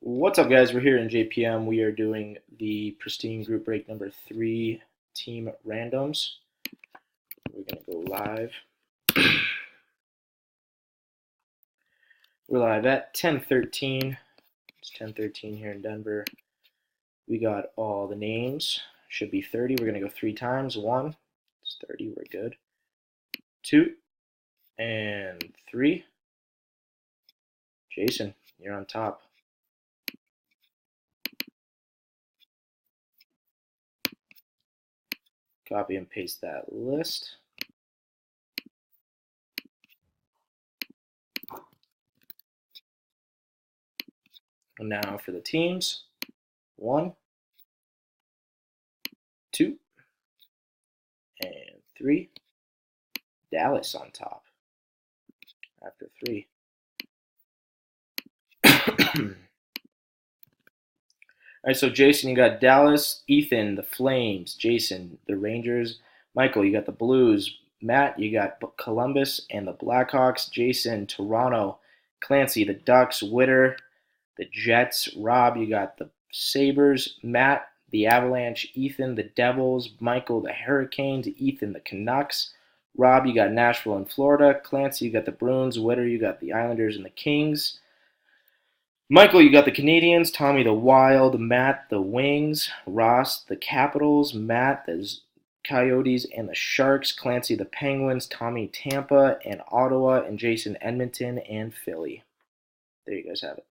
What's up, guys? We're here in JPM. We are doing the Pristine Group Break number 3 Team Randoms. We're going to go live. We're live at 10:13. It's 10:13 here in Denver. We got all the names. Should be 30. We're going to go 3 times. 1. It's 30. We're good. 2. And 3. Jason, you're on top. Copy and paste that list. And now for the teams. 1, 2, and 3. Dallas on top after 3. All right, so Jason, you got Dallas, Ethan, the Flames, Jason, the Rangers, Michael, you got the Blues, Matt, you got Columbus and the Blackhawks, Jason, Toronto, Clancy, the Ducks, Witter, the Jets, Rob, you got the Sabres, Matt, the Avalanche, Ethan, the Devils, Michael, the Hurricanes, Ethan, the Canucks, Rob, you got Nashville and Florida, Clancy, you got the Bruins, Witter, you got the Islanders and the Kings, Michael, you got the Canadians, Tommy the Wild, Matt the Wings, Ross the Capitals, Matt the Coyotes and the Sharks, Clancy the Penguins, Tommy Tampa and Ottawa, and Jason Edmonton and Philly. There you guys have it.